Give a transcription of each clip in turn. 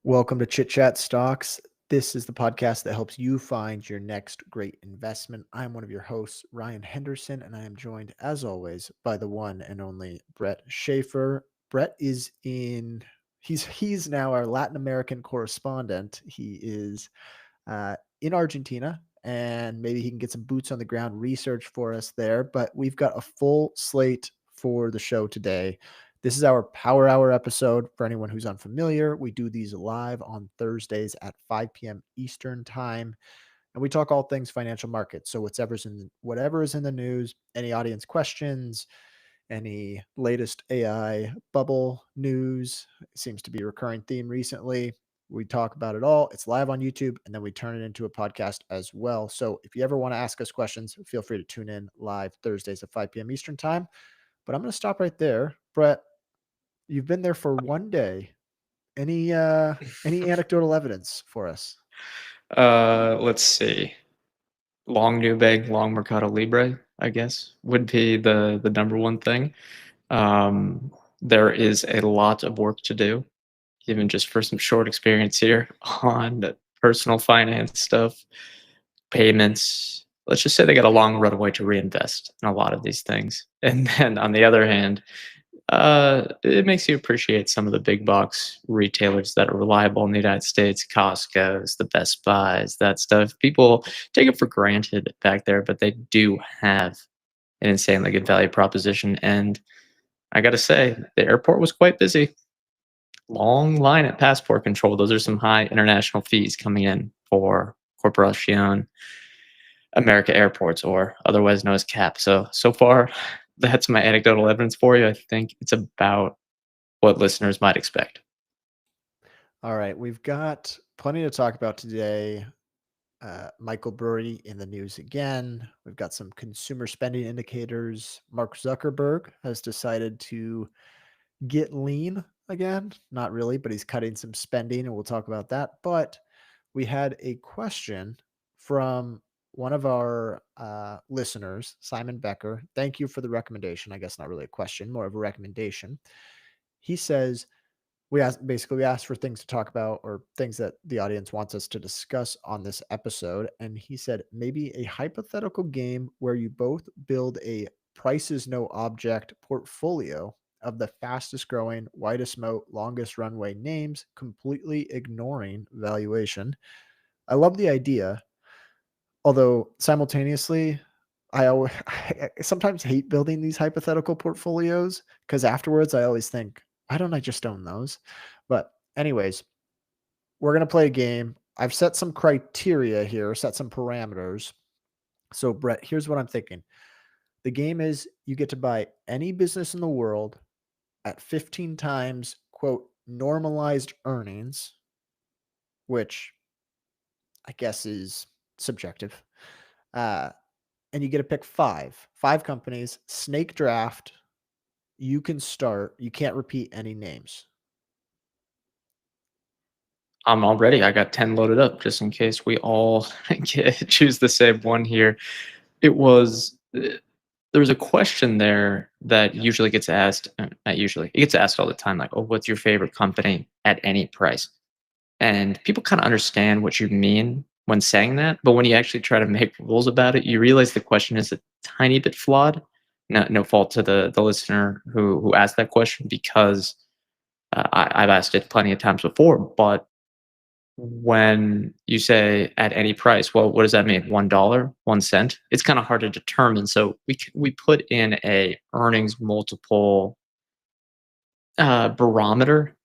Welcome to Chit Chat Stocks. This is the podcast that helps you find your next great investment. I'm one of your hosts, Ryan Henderson, and I am joined, as always, by the one and only Brett Schaefer. Brett is he's now our Latin American correspondent. He is in Argentina, and maybe he can get some boots on the ground research for us there. But we've got a full slate for the show today. This is our Power Hour episode. For anyone who's unfamiliar, we do these live on Thursdays at 5 p.m. Eastern Time, and we talk all things financial markets. So whatever is in the news, any audience questions, any latest AI bubble news seems to be a recurring theme recently. We talk about it all. It's live on YouTube, and then we turn it into a podcast as well. So if you ever want to ask us questions, feel free to tune in live Thursdays at 5 p.m. Eastern Time. But I'm going to stop right there. Brett, you've been there for one day. Any anecdotal evidence for us? Let's see. Long Newbank, long Mercado Libre, I guess, would be the number one thing. There is a lot of work to do, even just for some short experience here on the personal finance stuff, payments. Let's just say they got a long runway to reinvest in a lot of these things. And then on the other hand, it makes you appreciate some of the big box retailers that are reliable in the United States, Costco's, the Best Buys, that stuff. People take it for granted back there, but they do have an insanely good value proposition. And I got to say, the airport was quite busy. Long line at passport control. Those are some high international fees coming in for Corporación America Airports, or otherwise known as CAP. So far, that's my anecdotal evidence for you. I think it's about what listeners might expect. All right, we've got plenty to talk about today. Michael Burry in the news again. We've got some consumer spending indicators. Mark Zuckerberg has decided to get lean again. Not really, but he's cutting some spending, and we'll talk about that. But we had a question from one of our listeners, Simon Becker. Thank you for the recommendation. I guess not really a question, more of a recommendation. He says, we asked for things to talk about or things that the audience wants us to discuss on this episode. And he said, maybe a hypothetical game where you both build a price is no object portfolio of the fastest growing, widest moat, longest runway names, completely ignoring valuation. I love the idea, although simultaneously, I sometimes hate building these hypothetical portfolios because afterwards I always think, why don't I just own those? But anyways, we're gonna play a game. I've set some criteria here, set some parameters. So Brett, here's what I'm thinking. The game is you get to buy any business in the world at 15 times quote normalized earnings, which I guess is subjective. Uh, and you get to pick five companies, snake draft. You can start. You can't repeat any names. I'm all ready. I got 10 loaded up just in case we all choose the same one here. It was, there's a question there that usually gets asked, not usually, it gets asked all the time, like, oh, what's your favorite company at any price? And people kind of understand what you mean when saying that, but when you actually try to make rules about it, you realize the question is a tiny bit flawed. No fault to the listener who asked that question, because I've asked it plenty of times before. But when you say at any price, well, what does that mean? $1, 1 cent? It's kind of hard to determine. So we put in a earnings multiple barometer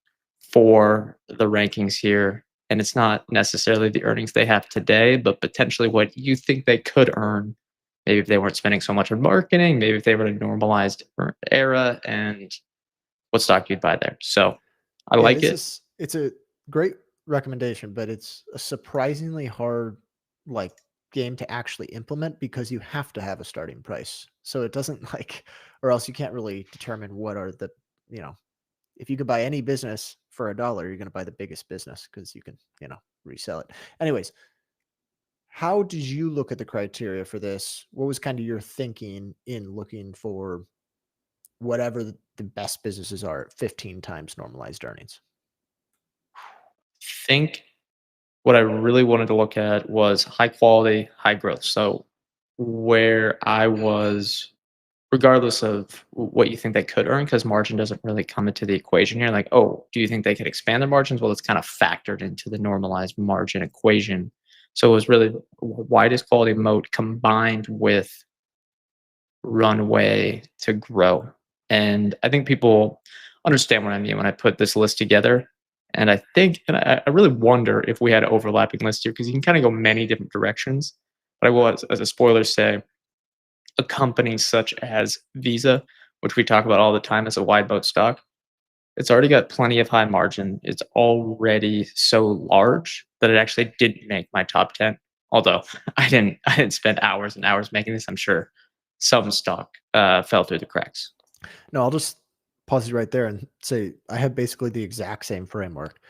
for the rankings here. And it's not necessarily the earnings they have today, but potentially what you think they could earn. Maybe if they weren't spending so much on marketing, maybe if they were in a normalized era, and what stock you'd buy there. So I Yeah, like it. it's a great recommendation, but it's a surprisingly hard like game to actually implement because you have to have a starting price. So it doesn't or else you can't really determine what are the, you know, if you could buy any business for $1, you're going to buy the biggest business because you can, resell it. Anyways, how did you look at the criteria for this? What was kind of your thinking in looking for whatever the best businesses are at 15 times normalized earnings? think what I really wanted to look at was high quality, high growth. So where I was, regardless of what you think they could earn, because margin doesn't really come into the equation here. Like, oh, do you think they could expand their margins? Well, it's kind of factored into the normalized margin equation. So it was really widest quality moat combined with runway to grow. And I think people understand what I mean when I put this list together. And I think, and I really wonder if we had an overlapping list here because you can kind of go many different directions. But I will, as a spoiler, say a company such as Visa, which we talk about all the time as a wide moat stock, it's already got plenty of high margin. It's already so large that it actually didn't make my top 10. Although I didn't spend hours and hours making this. I'm sure some stock fell through the cracks. No, I'll just pause you right there and say I have basically the exact same framework.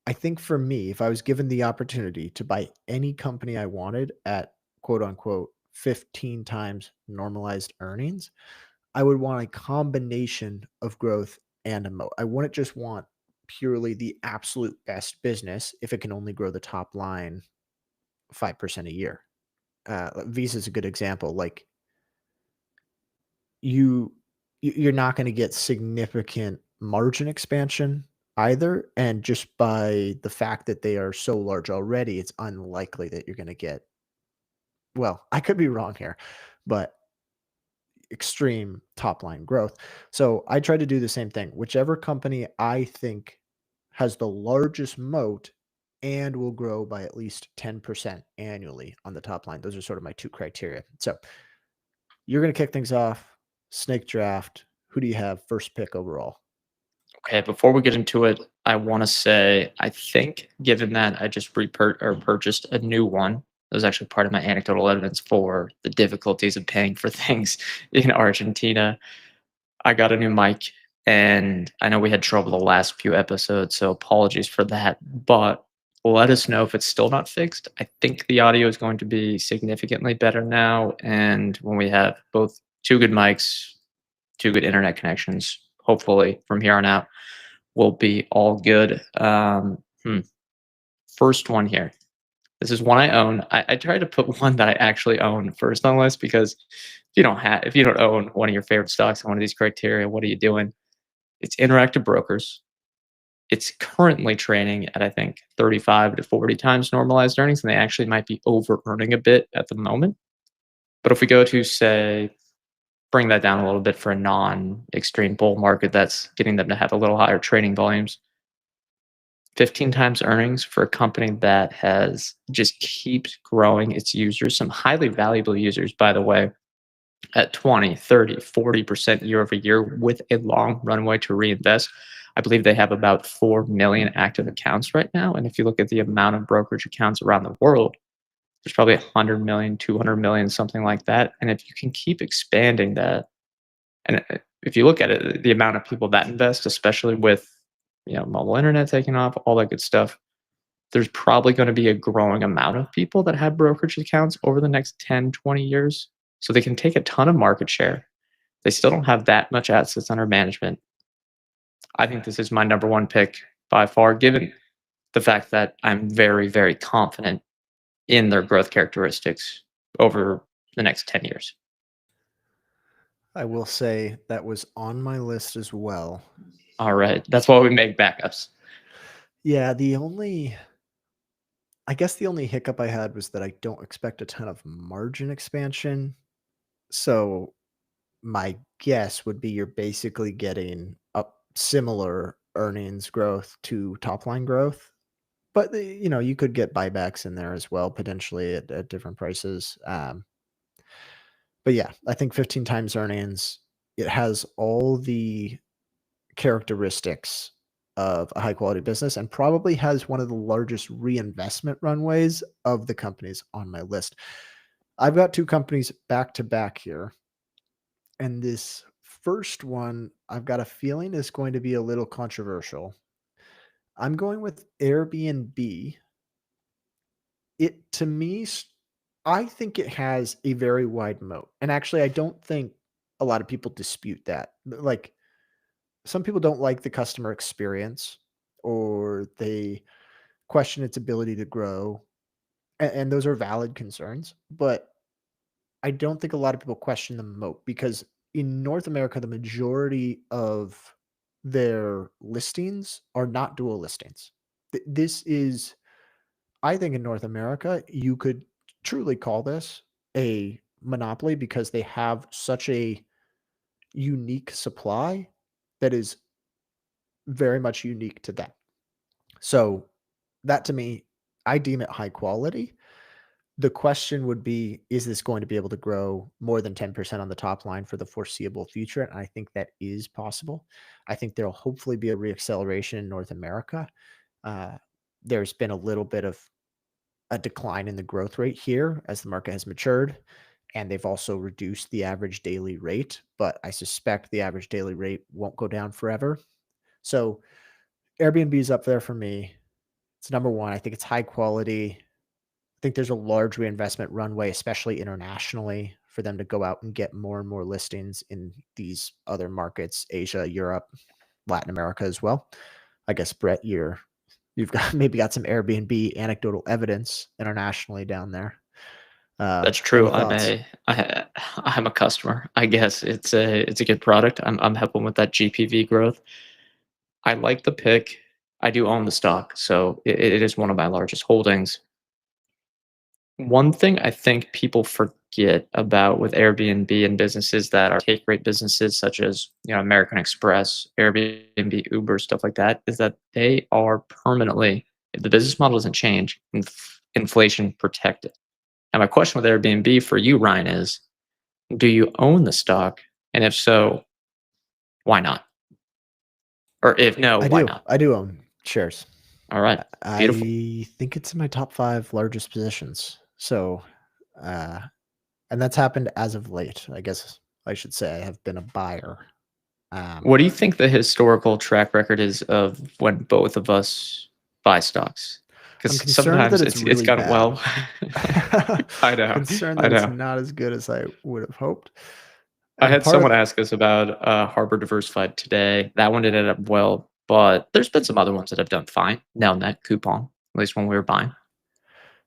I think for me, if I was given the opportunity to buy any company I wanted at quote unquote 15 times normalized earnings, I would want a combination of growth and a moat. I wouldn't just want purely the absolute best business if it can only grow the top line 5% a year. Visa is a good example. Like you you're not gonna get significant margin expansion either, and just by the fact that they are so large already, it's unlikely that you're gonna get, well, I could be wrong here, but extreme top line growth. So I try to do the same thing. Whichever company I think has the largest moat and will grow by at least 10% annually on the top line. Those are sort of my 2 criteria. So you're gonna kick things off, snake draft. Who do you have first pick overall? Okay, before we get into it, I want to say I think given that I just purchased a new one, that was actually part of my anecdotal evidence for the difficulties of paying for things in Argentina. I got a new mic, and I know we had trouble the last few episodes, so apologies for that. But let us know if it's still not fixed. I think the audio is going to be significantly better now, and when we have both two good mics, two good internet connections, hopefully from here on out, we'll be all good. First one here. This is one I own. I try to put one that I actually own first on the list because if you don't own one of your favorite stocks on one of these criteria, what are you doing? It's Interactive Brokers. It's currently trading at I think 35 to 40 times normalized earnings, and they actually might be over earning a bit at the moment. But if we go to say bring that down a little bit for a non-extreme bull market that's getting them to have a little higher trading volumes, 15 times earnings for a company that has just keeps growing its users, some highly valuable users, by the way, at 20, 30, 40% year over year with a long runway to reinvest. I believe they have about 4 million active accounts right now. And if you look at the amount of brokerage accounts around the world, there's probably 100 million, 200 million, something like that. And if you can keep expanding that, and if you look at it, the amount of people that invest, especially with mobile internet taking off, all that good stuff, there's probably going to be a growing amount of people that have brokerage accounts over the next 10, 20 years. So they can take a ton of market share. They still don't have that much assets under management. I think this is my number one pick by far, given the fact that I'm very, very confident in their growth characteristics over the next 10 years. I will say that was on my list as well. All right. That's why we make backups. Yeah, I guess the only hiccup I had was that I don't expect a ton of margin expansion. So my guess would be you're basically getting a similar earnings growth to top line growth. But you could get buybacks in there as well, potentially at different prices. But yeah, I think 15 times earnings, it has all the characteristics of a high quality business and probably has one of the largest reinvestment runways of the companies on my list. I've got two companies back to back here. And this first one, I've got a feeling is going to be a little controversial. I'm going with Airbnb. It to me, I think it has a very wide moat. And actually, I don't think a lot of people dispute that. Like some people don't like the customer experience or they question its ability to grow, and those are valid concerns, but I don't think a lot of people question the moat because in North America, the majority of their listings are not dual listings. This is, I think, in North America, you could truly call this a monopoly because they have such a unique supply that is very much unique to them. So that to me, I deem it high quality. The question would be, is this going to be able to grow more than 10% on the top line for the foreseeable future? And I think that is possible. I think there'll hopefully be a reacceleration in North America. Uh, there's been a little bit of a decline in the growth rate here as the market has matured, and they've also reduced the average daily rate, but I suspect the average daily rate won't go down forever. So Airbnb is up there for me. It's number one. I think it's high quality. I think there's a large reinvestment runway, especially internationally, for them to go out and get more and more listings in these other markets, Asia, Europe, Latin America as well. I guess Brett, you've got maybe got some Airbnb anecdotal evidence internationally down there. That's true. Any thoughts? I'm a customer. I guess it's a good product. I'm helping with that GPV growth. I like the pick. I do own the stock, so it is one of my largest holdings. One thing I think people forget about with Airbnb and businesses that are take rate businesses such as, American Express, Airbnb, Uber, stuff like that, is that they are permanently, if the business model doesn't change, inflation protected. And my question with Airbnb for you, Ryan, is do you own the stock? And if so, why not? Or if no, I why do. not? I do own shares. All right. Beautiful. I think it's in my top 5 largest positions. So, uh, and that's happened as of late. I guess I should say I have been a buyer. Um, What do you think the historical track record is of when both of us buy stocks? I'm Because concerned that sometimes it's it's really gone bad. well. I know, Concerned I that it's know. not as good as I would have hoped. I And had part someone of ask us about Harbor Diversified today. That one ended up well, but there's been some other ones that have done fine. Nelnet, Coupon, at least when we were buying.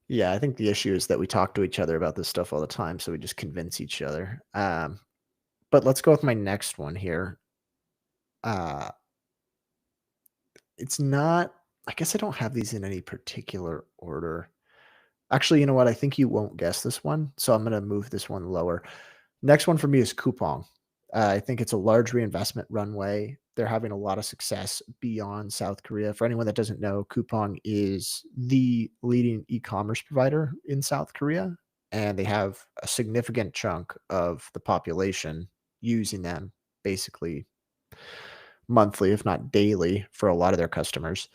yeah, I think the issue is that we talk to each other about this stuff all the time, so we just convince each other. But let's go with my next one here. Uh, it's not I guess I don't have these in any particular order. Actually, you know what? I think you won't guess this one, so I'm gonna move this one lower. Next one for me is Coupang. I think it's a large reinvestment runway. They're having a lot of success beyond South Korea. For anyone that doesn't know, Coupang is the leading e-commerce provider in South Korea, and they have a significant chunk of the population using them basically monthly, if not daily, for a lot of their customers.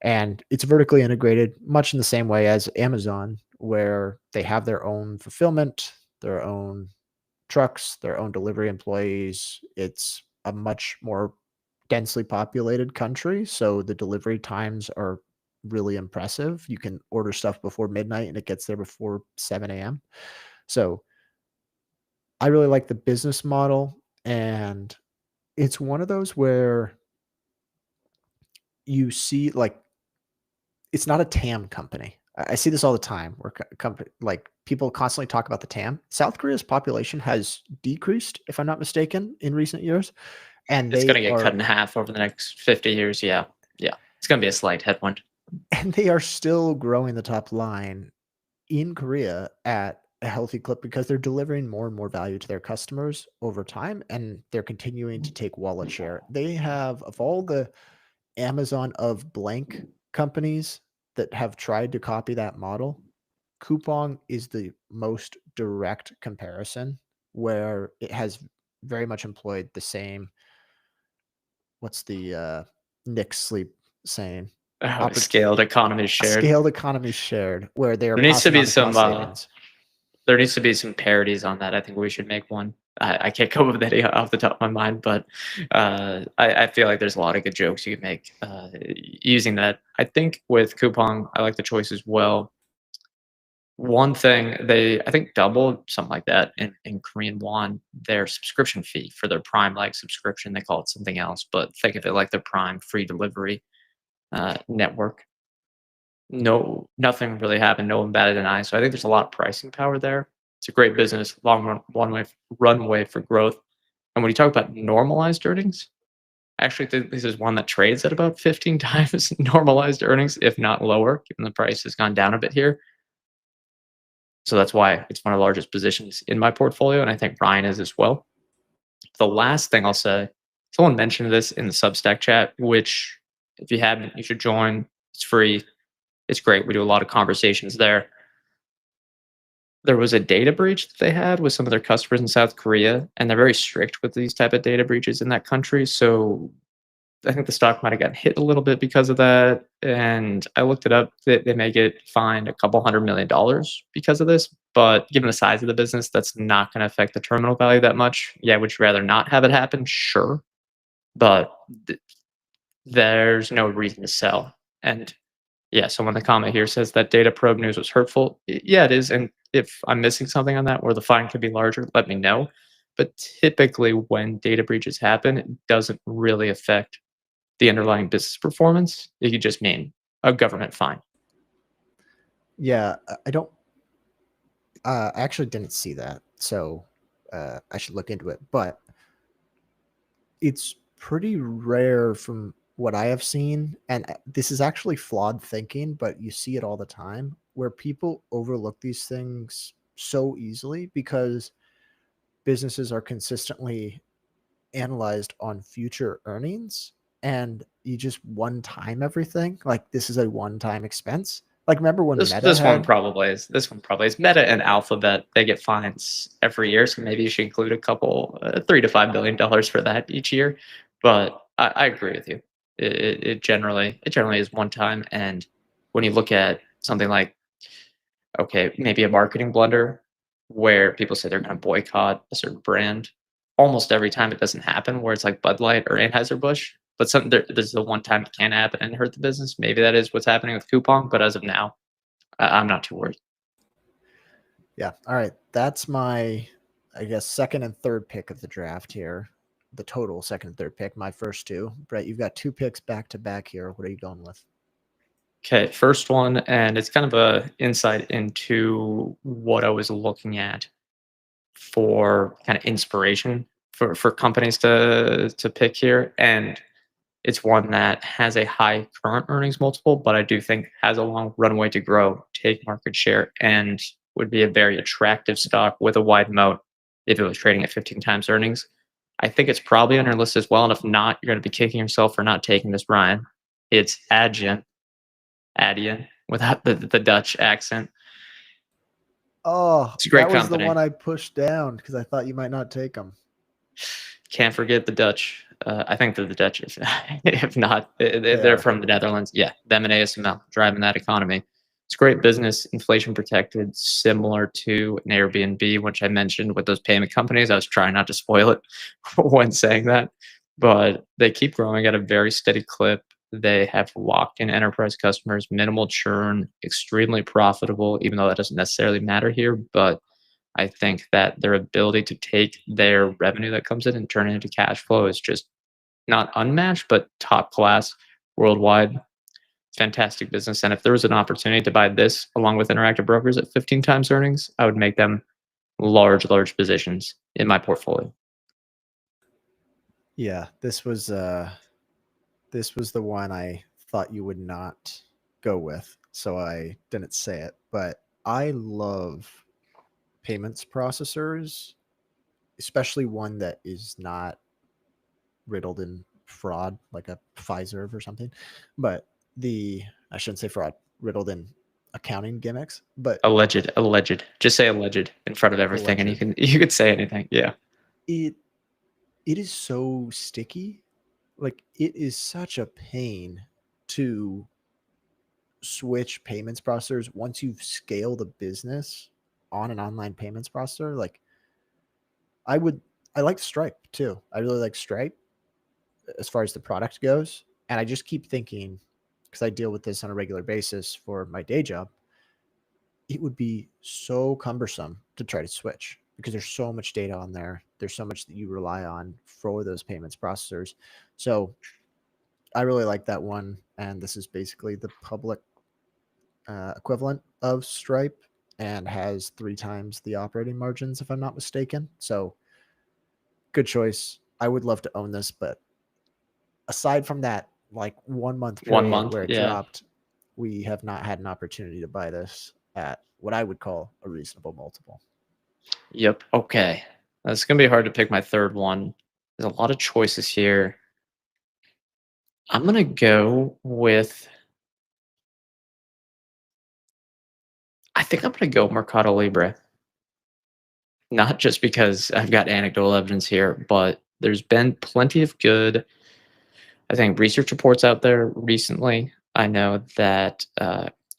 And it's vertically integrated, much in the same way as Amazon, where they have their own fulfillment, their own trucks, their own delivery employees. It's a much more densely populated country, so the delivery times are really impressive. You can order stuff before midnight and it gets there before 7 a.m. So I really like the business model. And it's one of those where you see like it's not a TAM company. I see this all the time where like people constantly talk about the TAM. South Korea's population has decreased, if I'm not mistaken, in recent years, and It's they going to get cut are in half over the next 50 years. Yeah. Yeah. It's going to be a slight headwind. and they are still growing the top line in Korea at a healthy clip because they're delivering more and more value to their customers over time, and they're continuing to take wallet share. They have of all the Amazon of blank companies that have tried to copy that model, Coupang is the most direct comparison where it has very much employed the same what's the, Nick Sleep saying? Opport Scaled economy A shared. scaled economy shared where they are There needs to passing be on the some cost savings. there needs to be some parodies on that. I think we should make one. I can't come up with any off the top of my mind, but I feel like there's a lot of good jokes you could make using that. I think with Coupon, I like the choice as well. One thing they I think doubled something like that in Korean won their subscription fee for their Prime like subscription. They call it something else, but think of it like their Prime free delivery network. no, nothing really happened. No one batted an eye. So I think there's a lot of pricing power there. It's a great business, long runway for growth. And when you talk about normalized earnings, I actually think this is one that trades at about 15 times normalized earnings, if not lower, given the price has gone down a bit here. So that's why it's one of the largest positions in my portfolio, and I think Ryan is as well. The last thing I'll say, someone mentioned this in the Substack chat, which if you haven't, you should join. It's free. It's great. We do a lot of conversations there. There was a data breach that they had with some of their customers in South Korea, and they're very strict with these type of data breaches in that country. So I think the stock might have gotten hit a little bit because of that. And I looked it up. They may get fined a couple $100 million because of this. But given the size of the business, that's not going to affect the terminal value that much. Yeah, would you rather not have it happen? Sure. But there's no reason to sell. And yeah, someone in the comment here says that data probe news was hurtful. Yeah, it is. And if I'm missing something on that where the fine could be larger, let me know. But typically, when data breaches happen, it doesn't really affect the underlying business performance. It could just mean a government fine. Yeah, I don't. I actually didn't see that, so I should look into it. But it's pretty rare from what I have seen, and this is actually flawed thinking, but you see it all the time where people overlook these things so easily because businesses are consistently analyzed on future earnings, and you just one time everything. Like this is a one time expense. Like remember when This Meta this one had. probably is. This one probably is. Meta and Alphabet, they get fines every year, so maybe you should include a couple, $3 to $5 billion for that each year. But I agree with you. It generally is one time, and when you look at something like, okay, maybe a marketing blunder where people say they're going to boycott a certain brand. Almost every time it doesn't happen, where it's like Bud Light or Anheuser-Busch, but there's the one time it can happen and hurt the business. Maybe that is what's happening with Coupon, but as of now, I'm not too worried. Yeah. All right. That's my, I guess, second and third pick of the draft here. The total second and third pick, my first two. Brett, you've got two picks back to back here. What are you going with? Okay, first one, and it's kind of a insight into what I was looking at for kind of inspiration for companies to pick here, and it's one that has a high current earnings multiple, but I do think has a long runway to grow, take market share, and would be a very attractive stock with a wide moat if it was trading at 15 times earnings. I think it's probably on your list as well. And if not, you're going to be kicking yourself for not taking this, Ryan. It's Adyen, without the Dutch accent. Oh, It's a that great was the company. one I pushed down because I thought you might not take them. Can't forget the Dutch. I think they're the Dutch. If not, They they're are. from the Netherlands. Yeah, them and ASML driving that economy. It's great business, inflation protected, similar to an Airbnb, which I mentioned with those payment companies. I was trying not to spoil it when saying that, but they keep growing at a very steady clip. They have locked in enterprise customers, minimal churn, extremely profitable, even though that doesn't necessarily matter here. But I think that their ability to take their revenue that comes in and turn it into cash flow is just not unmatched, but top class worldwide. Fantastic business. And if there was an opportunity to buy this along with Interactive Brokers at 15 times earnings, I would make them large positions in my portfolio. Yeah, this was the one I thought you would not go with, so I didn't say it. But I love payments processors, especially one that is not riddled in fraud, like a Pfizer or something. But I shouldn't say fraud, riddled in accounting gimmicks, but Alleged. Just say alleged in front of everything, and you alleged. can you could say anything. Yeah. It it is so sticky. Like it is such a pain to switch payments processors once you've scaled a business on an online payments processor. Like I would, I like Stripe too. I really like Stripe as far as the product goes. And I just keep thinking, because I deal with this on a regular basis for my day job, it would be so cumbersome to try to switch because there's so much data on there. There's so much that you rely on for those payments processors. So I really like that one. And this is basically the public equivalent of Stripe and has 3 times the operating margins, if I'm not mistaken. So good choice. I would love to own this, but aside from that, like 1 month One period month, where it yeah. dropped, we have not had an opportunity to buy this at what I would call a reasonable multiple. Yep. Okay. That's gonna be hard to pick my third one. There's a lot of choices here. I'm gonna go with. I think I'm gonna go Mercado Libre. Not just because I've got anecdotal evidence here, but there's been plenty of good, I think, research reports out there recently. I know that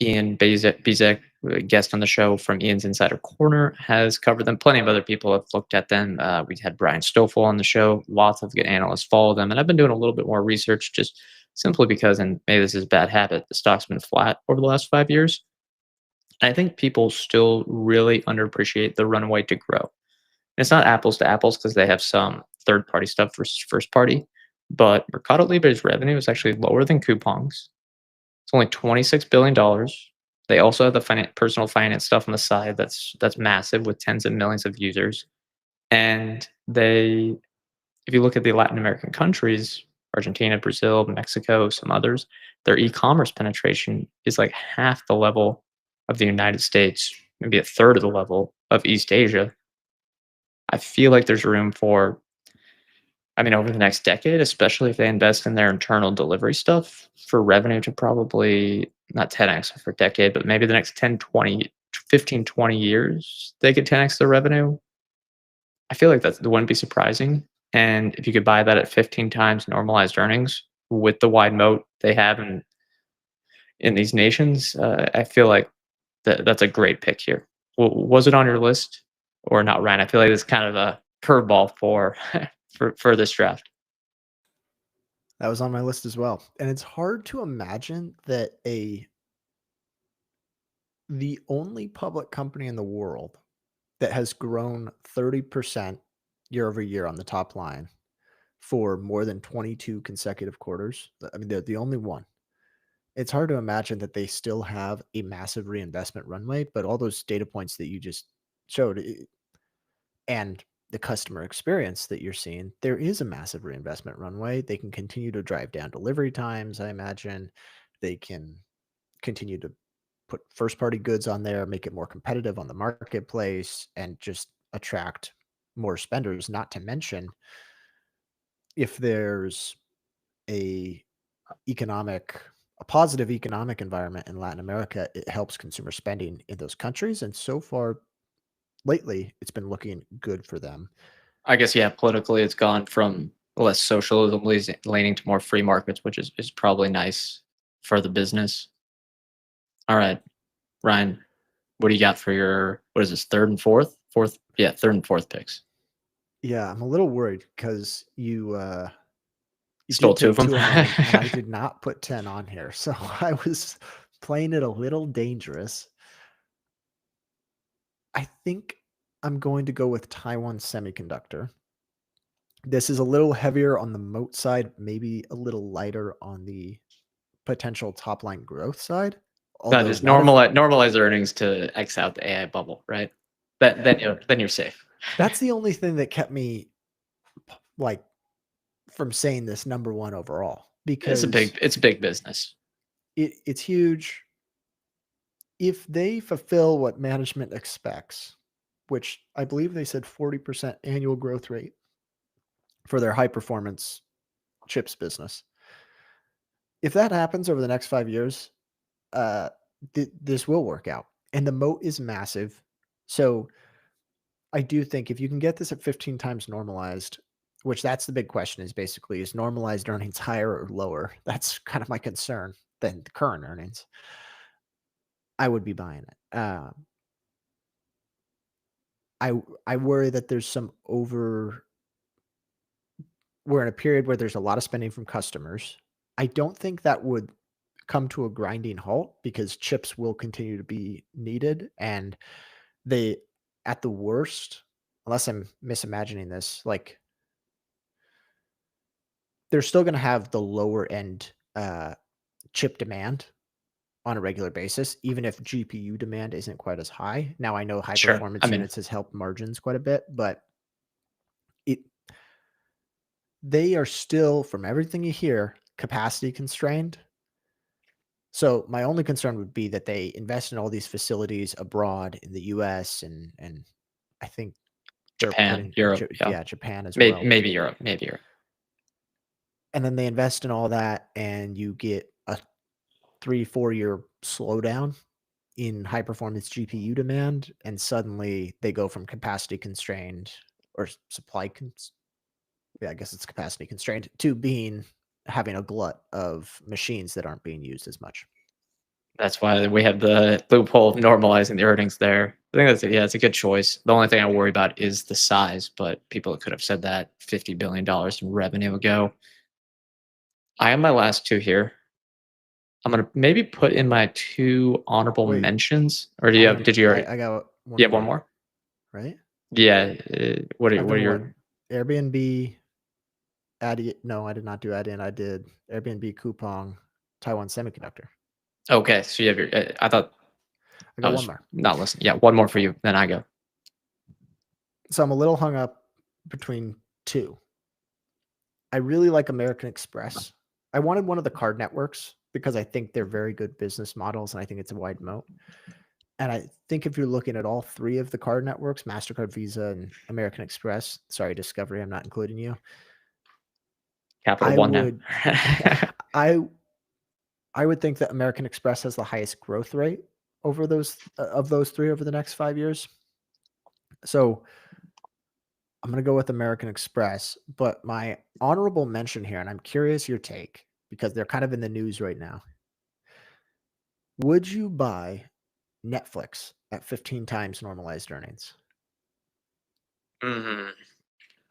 Ian Bezek, a guest on the show from Ian's Insider Corner, has covered them. Plenty of other people have looked at them. We had Brian Stoffel on the show. Lots of good analysts follow them. And I've been doing a little bit more research just simply because, and maybe this is a bad habit, the stock's been flat over the last 5 years. And I think people still really underappreciate the runway to grow. It's not apples to apples because they have some third party stuff versus first party, but Mercado Libre's revenue is actually lower than Coupong's. It's only $26 billion. They also have the personal finance stuff on the side that's massive with tens of millions of users. And they, if you look at the Latin American countries, Argentina, Brazil, Mexico, some others, their e-commerce penetration is like half the level of the United States, maybe a third of the level of East Asia. I feel like there's room for, I mean, over the next decade, especially if they invest in their internal delivery stuff, for revenue to probably not 10x for a decade, but maybe the next 10, 20, 15, 20 years, they could 10x their revenue. I feel like that wouldn't be surprising. And if you could buy that at 15 times normalized earnings with the wide moat they have in these nations, I feel like that's a great pick here. Was it on your list or not, Ryan? I feel like it's kind of a curveball for for this draft. That was on my list as well. And it's hard to imagine that the only public company in the world that has grown 30% year over year on the top line for more than 22 consecutive quarters. I mean, they're the only one. It's hard to imagine that they still have a massive reinvestment runway, but all those data points that you just showed and the customer experience that you're seeing, there is a massive reinvestment runway. They can continue to drive down delivery times, I imagine. They can continue to put first party goods on there, make it more competitive on the marketplace, and just attract more spenders. Not to mention, if there's a economic a positive economic environment in Latin America, it helps consumer spending in those countries. And so far lately, it's been looking good for them. I guess, yeah, politically, it's gone from less socialism leaning to more free markets, which is probably nice for the business. All right, Ryan, what do you got for your, what is this, third and fourth? Fourth, yeah, third and fourth picks. Yeah, I'm a little worried because you Stole did two of take them. 2 of mine, and I did not put 10 on here, so I was playing it a little dangerous. I think I'm going to go with Taiwan Semiconductor. This is a little heavier on the moat side, maybe a little lighter on the potential top line growth side, No, although just not if normalize earnings to X out the AI bubble, right? Then you're safe. that's the only thing that kept me, like, from saying this number 1 overall because It's a big business. it's huge. If they fulfill what management expects, which I believe they said 40% annual growth rate for their high performance chips business. If that happens over the next 5 years, uh, this will work out. And the moat is massive. So I do think if you can get this at 15 times normalized, which that's the big question is basically is normalized earnings higher or lower? That's kind of my concern than the current earnings. I would be buying it. I worry that there's some over we're in a period where there's a lot of spending from customers. I don't think that would come to a grinding halt because chips will continue to be needed and they at the worst, unless I'm misimagining this, like they're still going to have the lower end chip demand on a regular basis, even if GPU demand isn't quite as high. Now, I know high Sure. I performance mean, units has helped margins quite a bit, but it they are still, from everything you hear, capacity constrained. So my only concern would be that they invest in all these facilities abroad in the US and I think they're Japan, putting Europe, yeah. yeah, Japan as Maybe well. maybe Europe, maybe Europe. And then they invest in all that and you get a 3-4 year slowdown in high performance GPU demand, and suddenly they go from capacity constrained or yeah, I guess it's capacity constrained to being having a glut of machines that aren't being used as much. That's why we have the loophole of normalizing the earnings there. I think yeah, it's a good choice. The only thing I worry about is the size, but people could have said that $50 billion in revenue ago. I have my last 2 here. I'm gonna maybe put in my 2 honorable Wait, mentions, or I wanna did you already I got one you have one more, more? right? Yeah, I've what are done what? your Airbnb, Adyen no, I did not do Adyen, I did Airbnb, Coupang, Taiwan Semiconductor. okay, so you have your I thought I I got one was more. not listening. Yeah, one more for you, then I go. So I'm a little hung up between 2. I really like American Express. I wanted one of the card networks because I think they're very good business models, and I think it's a wide moat. And I think if you're looking at all 3 of the card networks, Mastercard, Visa, and American Express, sorry, Discovery, I'm not including you. Capital I One now. would I I would think that American Express has the highest growth rate over those 3 over the next 5 years. So, I'm gonna go with American Express, but my honorable mention here, and I'm curious your take because they're kind of in the news right now. Would you buy Netflix at 15 times normalized earnings? Mhm.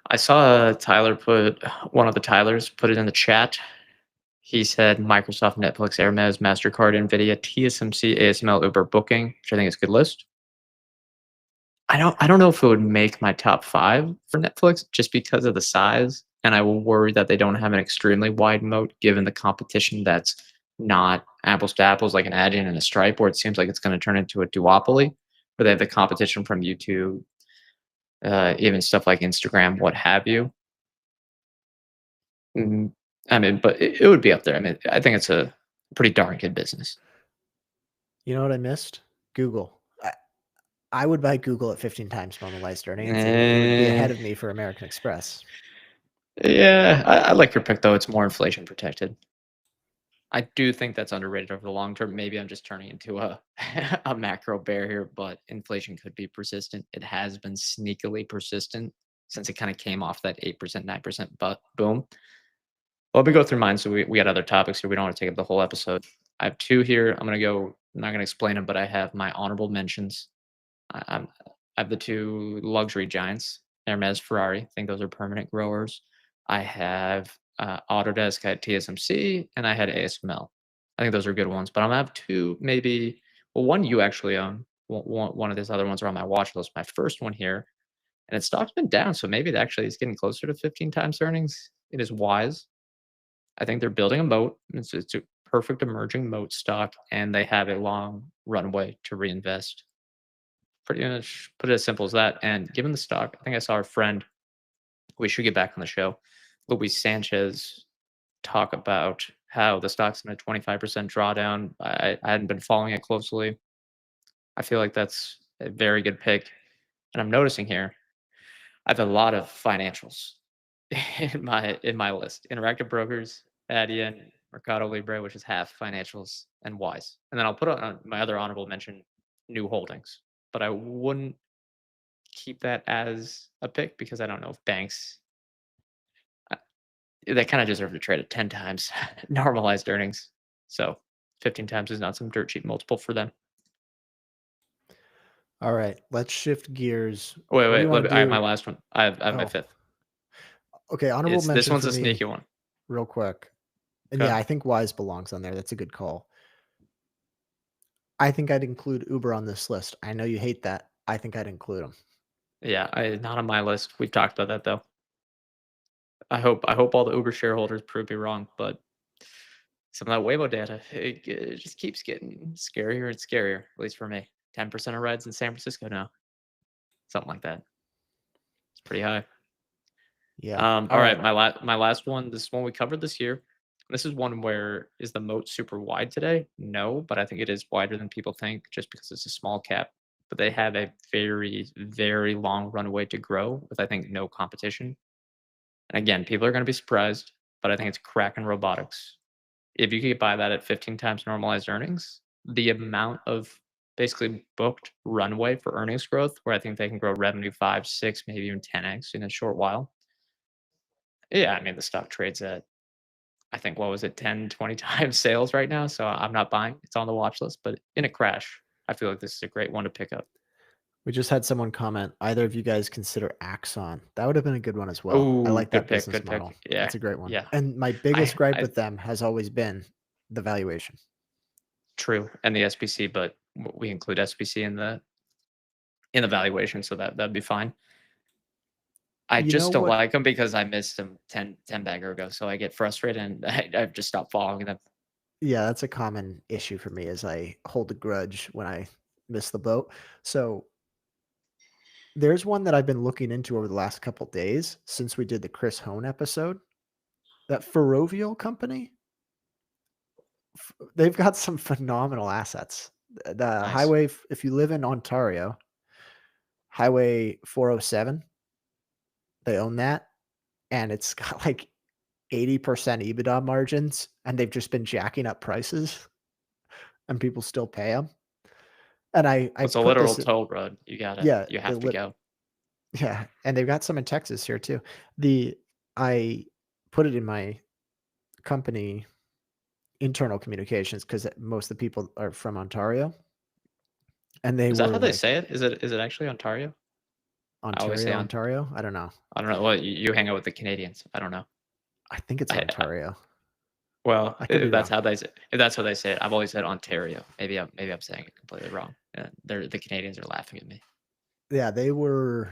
I saw Tyler put one of the Tylers put it in the chat. He said Microsoft, Netflix, Hermes, Mastercard, Nvidia, TSMC, ASML, Uber, Booking, which I think is a good list. I don't know if it would make my top 5 for Netflix just because of the size, and I will worry that they don't have an extremely wide moat given the competition that's not apples to apples like an Adyen and a Stripe, where it seems like it's gonna turn into a duopoly, where they have the competition from YouTube, even stuff like Instagram, what have you. Mhm. I mean, but it would be up there. I mean, I think it's a pretty darn good business. You know what I missed? Google. I would buy Google at 15 times normalized earnings, and it would be Eh, ahead of me for American Express. yeah, I like your pick though. It's more inflation protected. I do think that's underrated over the long term. Maybe I'm just turning into a a macro bear here, but inflation could be persistent. It has been sneakily persistent since it kind of came off that 8%, 9% but boom. Well, let me go through mine. So we got other topics here. We don't want to take up the whole episode. I have 2 here. I'm not gonna explain them, but I have my honorable mentions. I have the 2 luxury giants, Hermes, Ferrari. I think those are permanent growers. I have Autodesk, I had TSMC, and I had ASML. I think those are good ones. But I'm gonna have 2, maybe. Well, one you actually own. One of these other ones are on my watch list. My first one here, and its stock's been down, so maybe it actually is getting closer to 15 times earnings. It is Wise. I think they're building a moat. It's a perfect emerging moat stock, and they have a long runway to reinvest. Pretty much put it as simple as that. And given the stock, I think I saw our friend, we should get back on the show, Luis Sanchez, talk about how the stock's in a 25% drawdown. I hadn't been following it closely. I feel like that's a very good pick. And I'm noticing here, I have a lot of financials in my list. Interactive brokers, Adyen, Mercado Libre, which is half financials, and Wise. And then I'll put on my other honorable mention, new holdings. But I wouldn't keep that as a pick because I don't know if banks uh, they kind of deserve to trade at 10 times normalized earnings. So 15 times is not some dirt cheap multiple for them. All right, let's shift gears. Wait, What do you wait, want to I have my do? last one. I have my Oh, fifth. okay. Honorable It's this mention one's for a sneaky me, one. real quick. And Okay. yeah, I think Wise belongs on there. That's a good call. I think I'd include Uber on this list. I know you hate that. I think I'd include them. Yeah, not on my list. We've talked about that though. I hope all the Uber shareholders prove me wrong, but some of that Waymo data, it just keeps getting scarier and scarier, at least for me. 10% of rides in San Francisco now, something like that. It's pretty high. Yeah. All All right, right. my last one. This is one we covered this year. This is one where is the moat super wide today? No, but I think it is wider than people think, just because it's a small cap. But they have a very, very long runway to grow with, I think, no competition. And again, people are going to be surprised, but I think it's Kraken Robotics. If you could buy that at 15 times normalized earnings, the amount of basically booked runway for earnings growth, where I think they can grow revenue 5, 6, maybe even 10x in a short while. Yeah, I mean, the stock trades at, I think, what was it, 10, 20 times sales right now. So I'm not buying. It's on the watch list, but in a crash, I feel like this is a great one to pick up. We just had someone comment, either of you guys consider Axon? That would have been a good one as well. I Oh, like good that pick. business Good model. pick. Yeah. That's a great one. Yeah. And my biggest gripe I with them has always been the valuation. true. And the SPC, but we include SPC in the valuation, so that'd be fine. I You know just don't what? like them because I missed them 10 bagger ago, so I get frustrated and I've just stopped following them. Yeah, that's a common issue for me is I hold a grudge when I miss the boat. So there's one that I've been looking into over the last couple days since we did the Chris Hone episode. That Ferrovial company, they've got some phenomenal assets. The Nice. highway, if you live in Ontario, Highway 407, they own that, and it's got like 80% EBITDA margins, and they've just been jacking up prices, and people still pay them. And I It's a put literal this, toll road. yeah, You the have to go. yeah, and they've got some in Texas here too. The I put it in my company internal communications because most of the people are from Ontario, and they Is that were how they like, say it? Is it actually Ontario? I always say Ontario, on. Ontario? I don't know. I don't know. Well, you hang out with the Canadians. I don't know. I think it's I Ontario. well, I could be if that's wrong. how they say, if that's how they say it, I've always said Ontario. Maybe I'm saying it completely wrong. They're the Canadians are laughing at me. Yeah, they were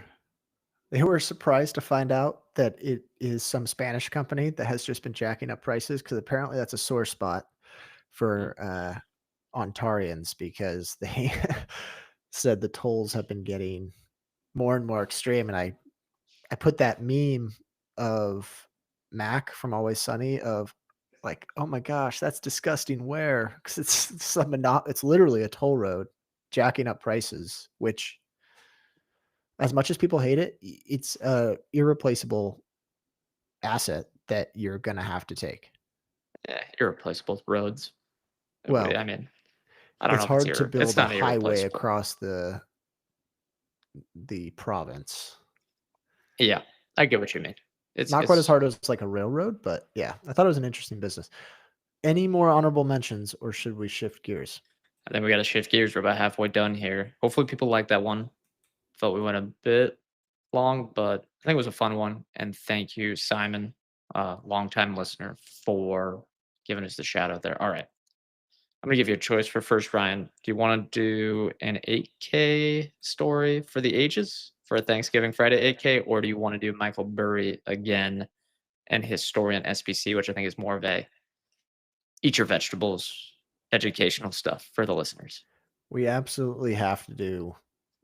surprised to find out that it is some Spanish company that has just been jacking up prices because apparently that's a sore spot Mm. for, Ontarians because they said the tolls have been getting more and more extreme, and I put that meme of Mac from Always Sunny of like, "Oh my gosh, that's disgusting where?" 'Cause it's literally a toll road jacking up prices, which as much as people hate it, it's a irreplaceable asset that you're gonna have to take. Yeah, irreplaceable roads. Well, I mean, I don't know it's if it's hard to it's build a not highway irreplaceable. across the province. Yeah, I get what you mean. Not quite as It's. hard as like a railroad, but yeah, I thought it was an interesting business. Any more honorable mentions, or should we shift gears? I think we got to shift gears. We're about halfway done here. Hopefully, people like that one. Felt we went a bit long, but I think it was a fun one. And thank you, Simon, longtime listener, for giving us the shout out there. All right. I'm going to give you a choice for first, Ryan. Do you want to do an 8K story for the ages for a Thanksgiving Friday 8K, or do you want to do Michael Burry again and his story on SPC, which I think is more of a eat your vegetables educational stuff for the listeners? We absolutely have to do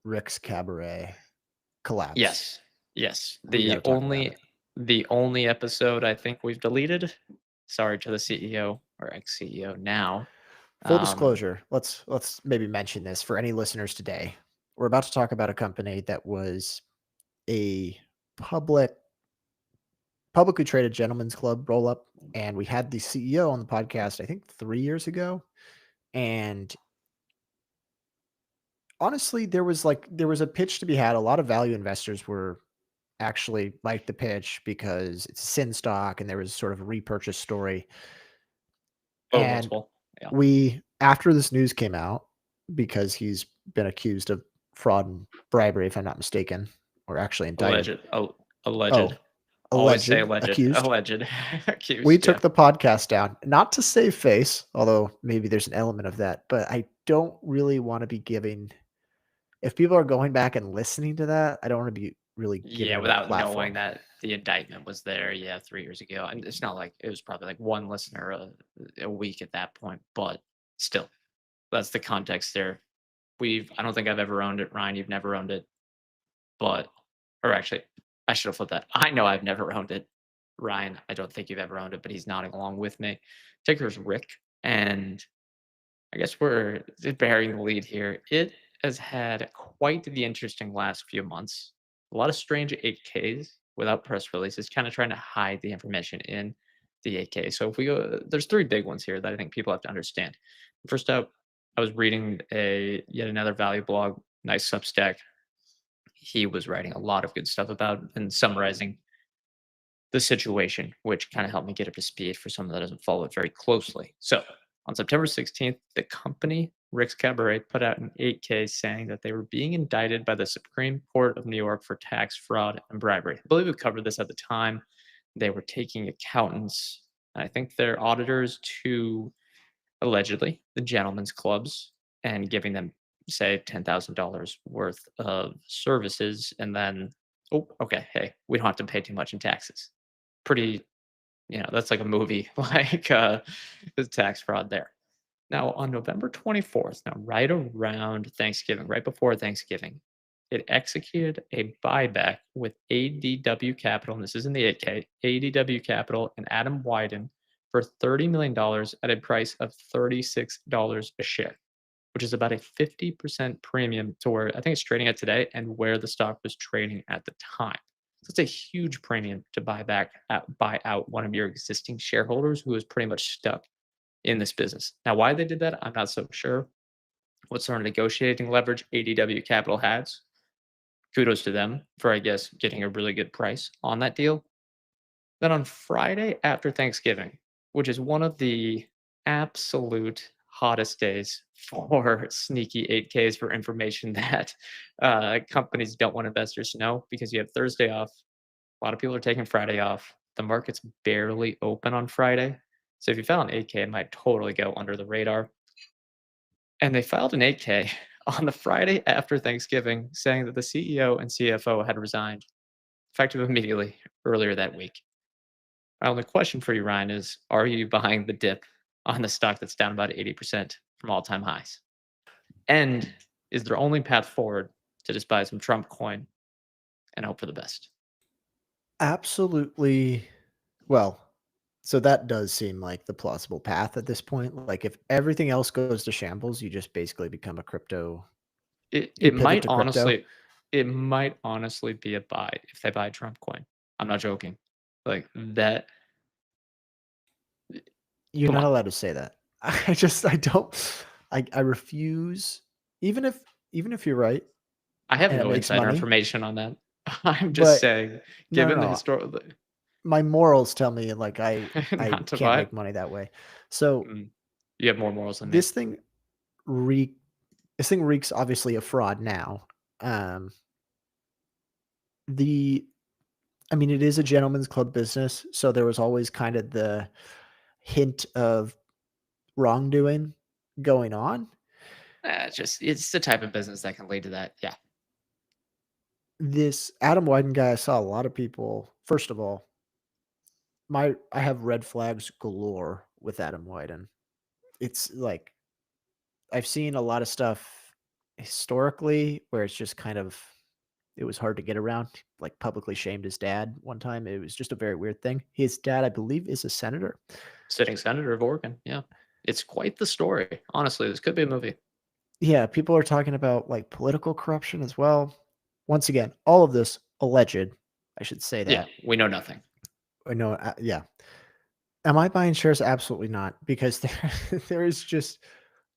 Rick's Cabaret collapse. Yes. Yes. We got to talk about it. The only episode I think we've deleted. Sorry to the CEO or ex-CEO now. Full Um, disclosure, let's maybe mention this for any listeners today. We're about to talk about a company that was a public publicly traded gentlemen's club roll up, and we had the CEO on the podcast I think 3 years ago, and honestly there was a pitch to be had. A lot of value investors were actually liked the pitch because it's a sin stock and there was sort of a repurchase story. oh, And multiple. Yeah. we after this news came out, because he's been accused of fraud and bribery, if I'm not mistaken, or actually indicted. Alleged. Alleged. Oh, Always say alleged, alleged. accused. Alleged. We Accused. Yeah. took the podcast down, not to save face, although maybe there's an element of that, but I don't really want to be giving if people are going back and listening to that, I don't want to be really Yeah, given it a without platform. knowing that the indictment was there, yeah, 3 years ago, and it's not like it was probably, like, 1 listener a week at that point, but still, that's the context there. I don't think I've ever owned it, Ryan, you've never owned it, but or actually, I should have flipped that. I know I've never owned it. Ryan, I don't think you've ever owned it, but he's nodding along with me. Ticker is Rick, and I guess we're bearing the lead here. It has had quite the interesting last few months. A lot of strange 8Ks without press releases, kind of trying to hide the information in the 8K. So if we go, there's three big ones here that I think people have to understand. First up, I was reading a yet another value blog, nice Substack. He was writing a lot of good stuff about and summarizing the situation, which kind of helped me get up to speed for someone that doesn't follow it very closely. So on September 16th, the company Rick's Cabaret put out an 8K saying that they were being indicted by the Supreme Court of New York for tax fraud and bribery. I believe we covered this at the time. They were taking accountants, I think they're auditors, to allegedly the gentlemen's clubs and giving them, say, $10,000 worth of services. And then, oh, okay, hey, we don't have to pay too much in taxes. Pretty, that's like a movie, like the tax fraud there. Now, on November 24th, now right around Thanksgiving, right before Thanksgiving, it executed a buyback with ADW Capital, and this is in the 8K, ADW Capital and Adam Wyden for $30 million at a price of $36 a share, which is about a 50% premium to where I think it's trading at today and where the stock was trading at the time. So it's a huge premium to buy out one of your existing shareholders who is pretty much stuck in this business. Now, why they did that, I'm not so sure. What sort of negotiating leverage ADW Capital has? Kudos to them for, I guess, getting a really good price on that deal. Then on Friday after Thanksgiving, which is one of the absolute hottest days for sneaky 8Ks for information that companies don't want investors to know because you have Thursday off. A lot of people are taking Friday off. The market's barely open on Friday. So if you found an 8K, it might totally go under the radar. And they filed an 8K on the Friday after Thanksgiving saying that the CEO and CFO had resigned effective immediately earlier that week. My only question for you, Ryan, is are you buying the dip on the stock that's down about 80% from all time highs? And is their only path forward to just buy some Trump coin and hope for the best? Absolutely. Well, so that does seem like the plausible path at this point. Like if everything else goes to shambles, you just basically become a crypto. It You it pivot might to crypto. honestly it might honestly be a buy if they buy Trump coin. I'm not joking. Like that You're come not on. allowed to say that. I don't. I refuse. Even if even if you're right I have and it no makes insider money, information on that. I'm just but saying, no, no, given the no. historical My morals tell me like I not to can't buy. make money that way. So Mm, you have more morals than me. this thing re this thing reeks obviously of fraud now. Um, the I mean, it is a gentleman's club business, so there was always kind of the hint of wrongdoing going on. It's the type of business that can lead to that. Yeah. This Adam Wyden guy, I saw a lot of people. First of all, I have red flags galore with Adam Wyden. It's like I've seen a lot of stuff historically where it's just kind of it was hard to get around, like publicly shamed his dad one time. It was just a very weird thing. His dad, I believe, is a senator. Sitting senator of Oregon. Yeah. It's quite the story. Honestly, this could be a movie. Yeah, people are talking about like political corruption as well. Once again, all of this alleged. I should say Yeah. that. We know nothing. Or no, yeah. Am I buying shares? Absolutely not, because there is just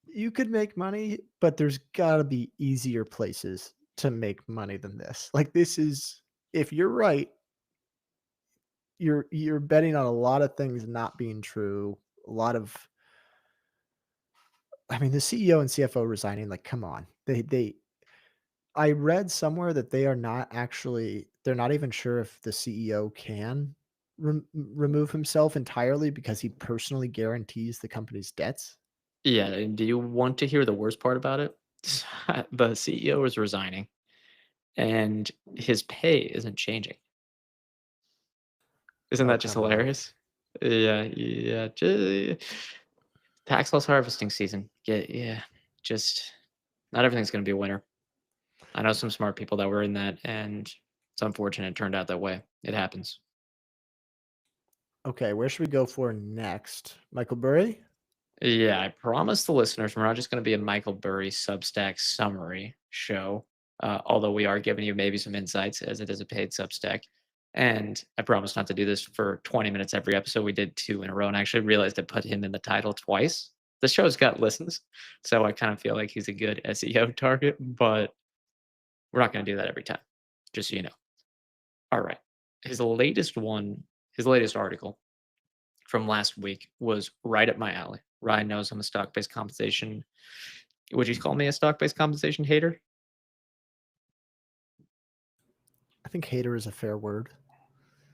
you could make money, but there's got to be easier places to make money than this. Like this is if you're right, you're betting on a lot of things not being true. A lot of I mean, the CEO and CFO resigning, like, come on. They I read somewhere that they're not even sure if the CEO can remove himself entirely because he personally guarantees the company's debts. Yeah. And do you want to hear the worst part about it? The CEO is resigning. and his pay isn't changing. Isn't Oh, that just come on. hilarious? Yeah, yeah. Tax loss harvesting season. Yeah. Just not everything's going to be a winner. I know some smart people that were in that, and it's unfortunate it turned out that way. It happens. Okay, where should we go for next? Michael Burry? Yeah, I promised the listeners we're not just going to be a Michael Burry Substack summary show, although we are giving you maybe some insights as it is a paid Substack. And I promised not to do this for 20 minutes every episode. We did 2 in a row, and I actually realized I put him in the title twice. The show's got listens, so I kind of feel like he's a good SEO target, but we're not going to do that every time, just so you know. All right. His latest one, his latest article from last week was right up my alley. Ryan knows I'm a stock-based compensation. Would you call me a stock-based compensation hater? I think hater is a fair word.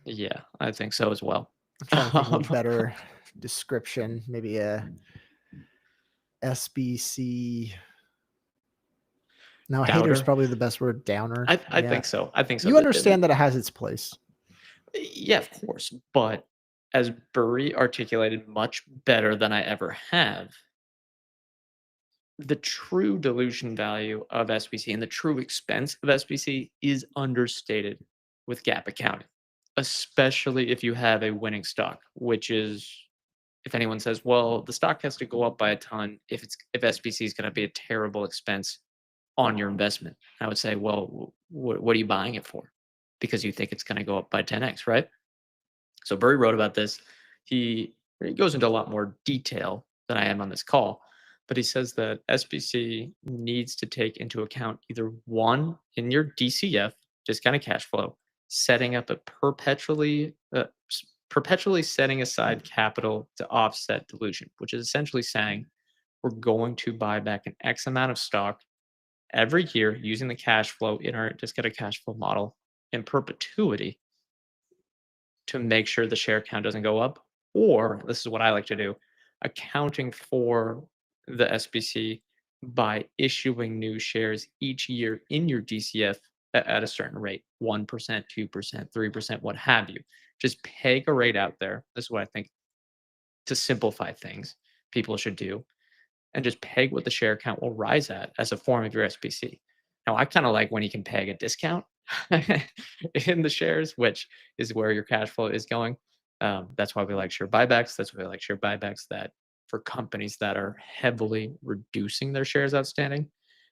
Yeah, I think so as well. I'm trying to think of a better description. Maybe a SBC. No, hater is Doubter? probably the best word. Downer. I Yeah. think so. I think so. You understand that it has its place. Yeah, of course. But as Burry articulated much better than I ever have, the true dilution value of SBC and the true expense of SBC is understated with GAAP accounting, especially if you have a winning stock, which is if anyone says, well, the stock has to go up by a ton if SBC is going to be a terrible expense on your investment. I would say, well, what are you buying it for? Because you think it's going to go up by 10x, right? So Burry wrote about this. He goes into a lot more detail than I am on this call, but he says that SBC needs to take into account either one in your DCF, discounted cash flow, setting up a perpetually setting aside capital to offset dilution, which is essentially saying we're going to buy back an X amount of stock every year using the cash flow in our discounted cash flow model in perpetuity to make sure the share count doesn't go up. Or this is what I like to do, accounting for the SBC by issuing new shares each year in your DCF at a certain rate, 1%, 2%, 3%, what have you. Just peg a rate out there. This is what I think to simplify things people should do and just peg what the share count will rise at as a form of your SBC. Now, I kind of like when you can peg a discount in the shares, which is where your cash flow is going. That's why we like share buybacks. That's why we like share buybacks that for companies that are heavily reducing their shares outstanding.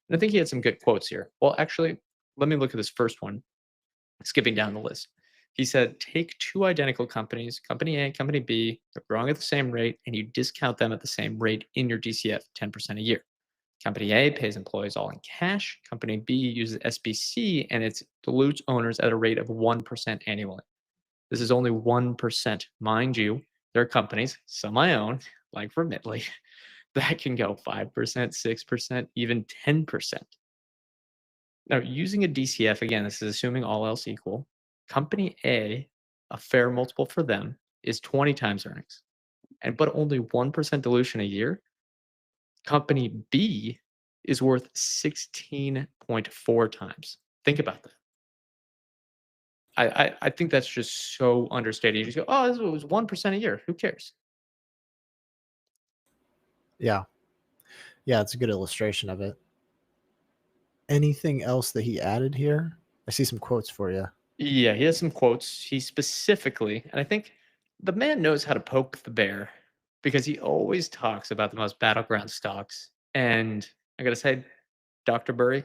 And I think he had some good quotes here. Well, actually, let me look at this first one, skipping down the list. He said, take two identical companies, company A, company B, they're growing at the same rate, and you discount them at the same rate in your DCF, 10% a year. Company A pays employees all in cash. Company B uses SBC and it dilutes owners at a rate of 1% annually. This is only 1%. Mind you, there are companies, some I own, like Remitly, that can go 5%, 6%, even 10%. Now, using a DCF, again, this is assuming all else equal. Company a fair multiple for them is 20 times earnings, but only 1% dilution a year. Company B is worth 16.4 times. Think about that. I think that's just so understated. You just go, oh, this was 1% a year. Who cares? Yeah. Yeah, it's a good illustration of it. Anything else that he added here? I see some quotes for you. Yeah, he has some quotes. He specifically, and I think the man knows how to poke the bear because he always talks about the most battleground stocks. And I got to say, Dr. Burry,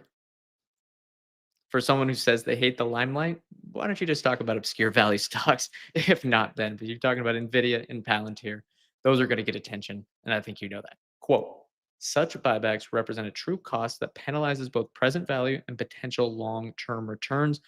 for someone who says they hate the limelight, why don't you just talk about obscure value stocks? If not, then, but you're talking about Nvidia and Palantir. Those are going to get attention, and I think you know that. Quote, such buybacks represent a true cost that penalizes both present value and potential long-term returns.